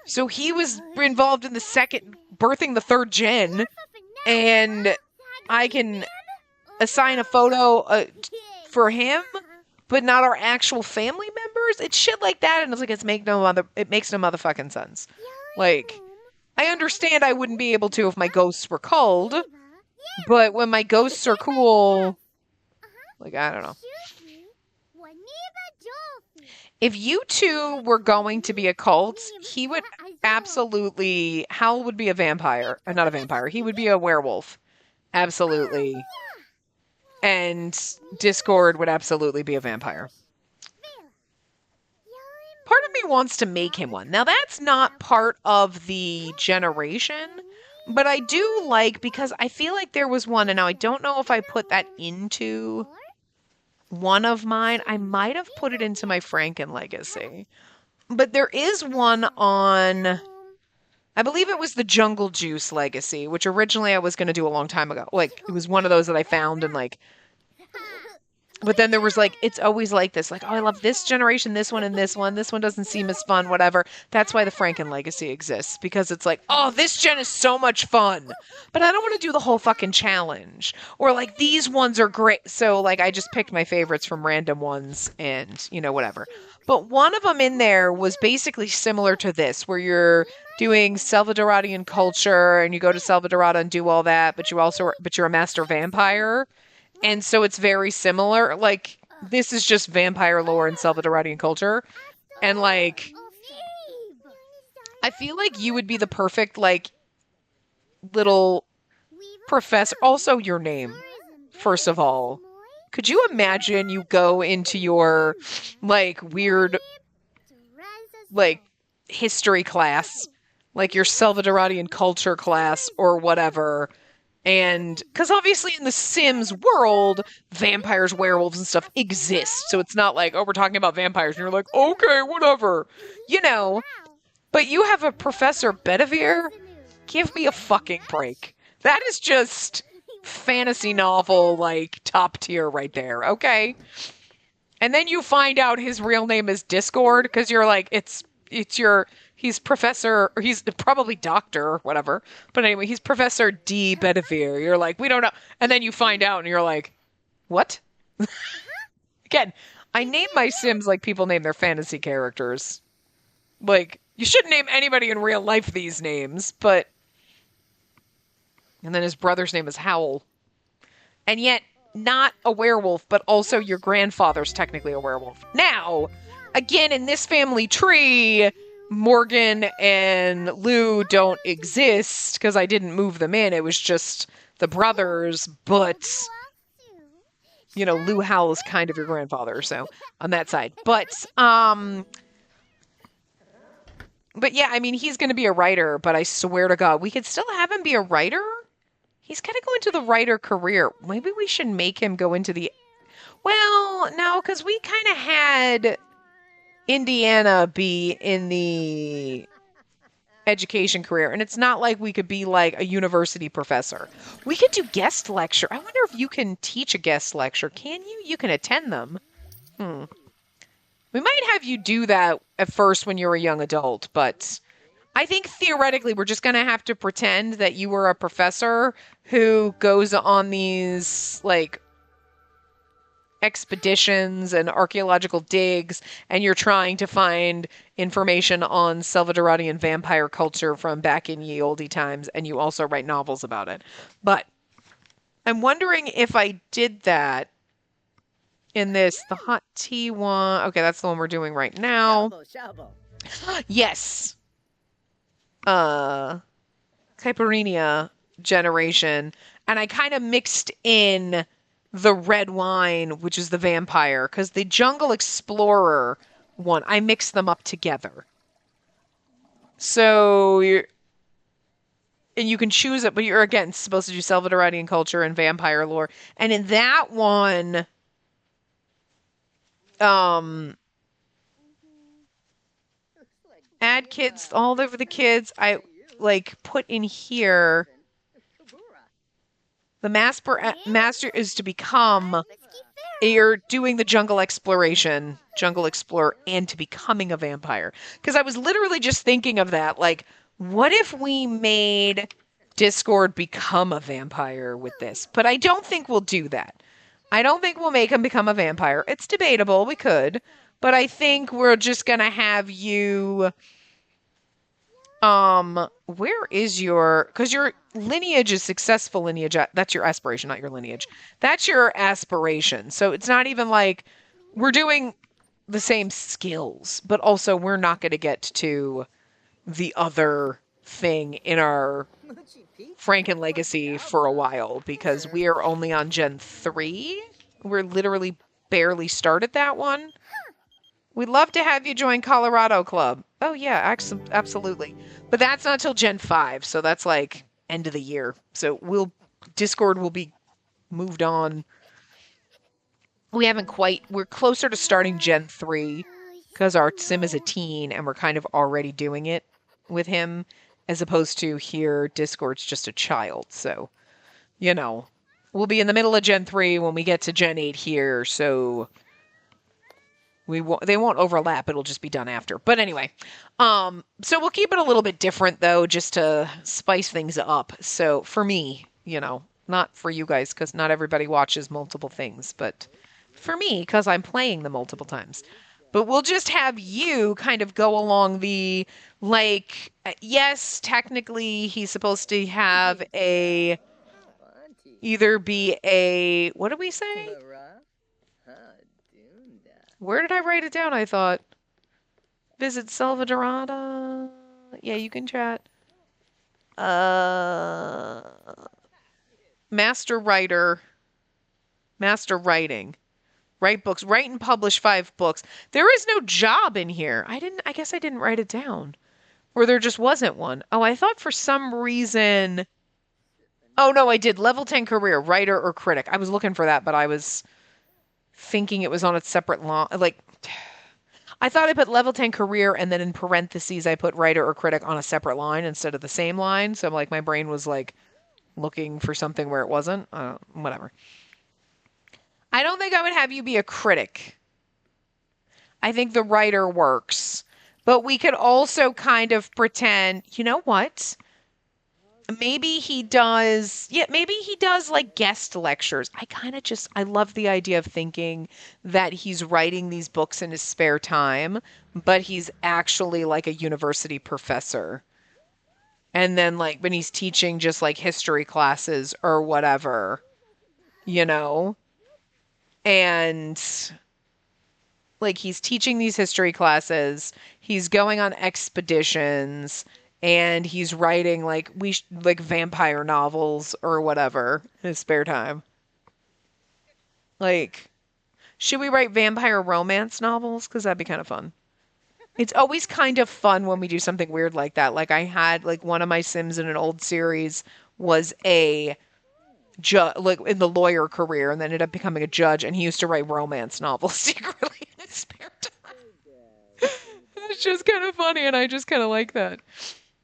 So he was involved in the second, birthing the third gen, and I can assign a photo for him, but not our actual family members. It's shit like that, and it's like it makes no motherfucking sense. Like, I understand I wouldn't be able to if my ghosts were culled, but when my ghosts are cool, like, I don't know. If you two were going to be a cult, he would absolutely... Hal would be a vampire. Not a vampire. He would be a werewolf. Absolutely. And Discord would absolutely be a vampire. Part of me wants to make him one. Now, that's not part of the generation, but I do like, because I feel like there was one, and now I don't know if I put that into one of mine. I might have put it into my Franken Legacy. But there is one on, I believe it was the Jungle Juice Legacy, which originally I was going to do a long time ago. Like, it was one of those that I found and like... But then there was like, it's always like this, like, oh, I love this generation, this one, and this one. This one doesn't seem as fun, whatever. That's why the Franken Legacy exists, because it's like, oh, this gen is so much fun, but I don't want to do the whole fucking challenge. Or like, these ones are great. So like, I just picked my favorites from random ones and, you know, whatever. But one of them in there was basically similar to this, where you're doing Salvadoradian culture and you go to Salvadorada and do all that, but you're a master vampire. And so it's very similar. Like, this is just vampire lore and Salvadoradian culture. And, like, I feel like you would be the perfect, like, little professor. Also, your name, first of all. Could you imagine you go into your, like, weird, like, history class, like your Salvadoradian culture class or whatever, and because obviously in the Sims world, vampires, werewolves, and stuff exist. So it's not like, oh, we're talking about vampires. And you're like, okay, whatever. You know. But you have a Professor Bedivere? Give me a fucking break. That is just fantasy novel, like, top tier right there. Okay? And then you find out his real name is Discord, because you're like, he's Professor, or he's probably Doctor, or whatever. But anyway, he's Professor D. Bedivere. You're like, we don't know. And then you find out, and you're like, what? Again, I name my Sims like people name their fantasy characters. Like, you shouldn't name anybody in real life these names, but... And then his brother's name is Howl. And yet, not a werewolf, but also your grandfather's technically a werewolf. Now, again, in this family tree... Morgan and Lou don't exist because I didn't move them in. It was just the brothers, but, you know, Lou Howell is kind of your grandfather, so on that side. But yeah, I mean, he's going to be a writer, but I swear to God, we could still have him be a writer? He's going to go into the writer career. Maybe we should make him go into the... Well, no, because we kind of had... Indiana be in the education career, and it's not like we could be like a university professor. We could do guest lecture. I wonder if you can teach a guest lecture. Can you? You can attend them. We might have you do that at first when you're a young adult, but I think theoretically we're just going to have to pretend that you were a professor who goes on these, like, expeditions and archaeological digs, and you're trying to find information on Salvadoradian vampire culture from back in ye olde times, and you also write novels about it. But I'm wondering if I did that in this, the hot tea one. Okay, that's the one we're doing right now. Yes. Caipirinha generation. And I kind of mixed in the red wine, which is the vampire, because the Jungle Explorer one, I mixed them up together. So and you can choose it, but you're, again, supposed to do Salvadoradian culture and vampire lore. And in that one, add kids all over the kids. I, like, put in here... The master is to become you're doing the jungle exploration, jungle explorer, and to becoming a vampire. Because I was literally just thinking of that. Like, what if we made Discord become a vampire with this? But I don't think we'll do that. I don't think we'll make him become a vampire. It's debatable. We could. But I think we're just going to have you... where is your... Because your lineage is successful lineage. That's your aspiration, not your lineage. That's your aspiration. So it's not even like we're doing the same skills, but also we're not going to get to the other thing in our Franken Legacy for a while because we are only on Gen 3. We're literally barely started that one. We'd love to have you join Colorado Club. Oh, yeah, absolutely. But that's not till Gen 5, so that's like end of the year. So Discord will be moved on. We're closer to starting Gen 3 because our sim is a teen and we're kind of already doing it with him as opposed to here, Discord's just a child. So, we'll be in the middle of Gen 3 when we get to Gen 8 here, so... They won't overlap. It'll just be done after. But anyway, so we'll keep it a little bit different though, just to spice things up. So for me, not for you guys, because not everybody watches multiple things, but for me, because I'm playing them multiple times. But we'll just have you kind of go along the, like, yes, technically he's supposed to have either be a, what did we say? Where did I write it down? I thought. Visit Salvadorada. Yeah, you can chat. Master writer. Master writing. Write books. Write and publish 5 books. There is no job in here. I guess I didn't write it down. Or there just wasn't one. Oh, I thought for some reason. Oh, no, I did. Level 10 career. Writer or critic. I was looking for that, but I was thinking it was on a separate line. Like, I thought I put level 10 career and then in parentheses I put writer or critic on a separate line instead of the same line. So like my brain was like looking for something where it wasn't. Whatever. I don't think I would have you be a critic. I think the writer works. But we could also kind of pretend, you know what? Maybe he does like guest lectures. I love the idea of thinking that he's writing these books in his spare time, but he's actually like a university professor. And then like when he's teaching just like history classes or whatever, and like he's teaching these history classes, he's going on expeditions, and he's writing like vampire novels or whatever in his spare time. Like, should we write vampire romance novels? Because that'd be kind of fun. It's always kind of fun when we do something weird like that. Like I had like one of my Sims in an old series was a like in the lawyer career and then ended up becoming a judge, and he used to write romance novels secretly in his spare time. It's just kind of funny, and I just kind of like that.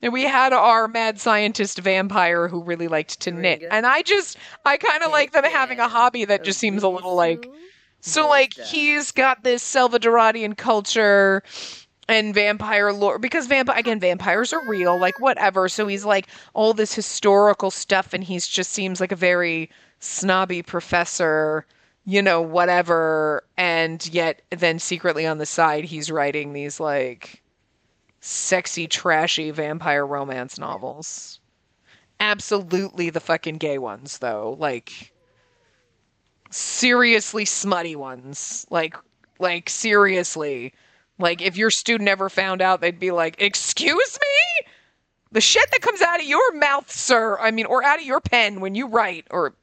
And we had our mad scientist vampire who really liked to knit. And I kind of like them having a hobby that just seems a little like... So, like, he's got this Salvadoradian culture and vampire lore. Because, vampires are real, like, whatever. So he's, like, all this historical stuff, and he's just seems like a very snobby professor, whatever. And yet, then secretly on the side, he's writing these, like... sexy, trashy vampire romance novels. Absolutely the fucking gay ones, though. Like, seriously smutty ones. Like, seriously. Like, if your student ever found out, they'd be like, excuse me? The shit that comes out of your mouth, sir. Or out of your pen when you write, or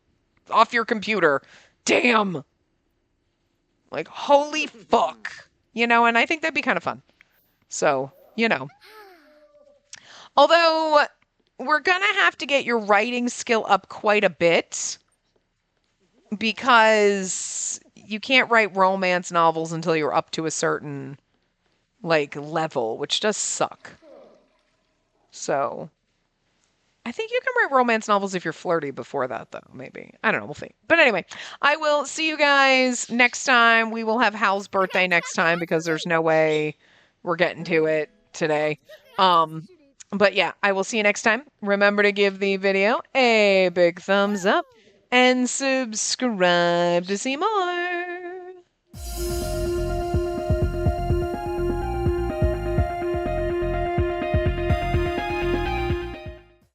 off your computer. Damn. Like, holy fuck. And I think that'd be kind of fun. So... Although, we're gonna have to get your writing skill up quite a bit because you can't write romance novels until you're up to a certain, like, level, which does suck. So, I think you can write romance novels if you're flirty before that, though, maybe. I don't know. We'll see. But anyway, I will see you guys next time. We will have Hal's birthday next time because there's no way we're getting to it today. But yeah, I will see you next time. Remember to give the video a big thumbs up and subscribe to see more.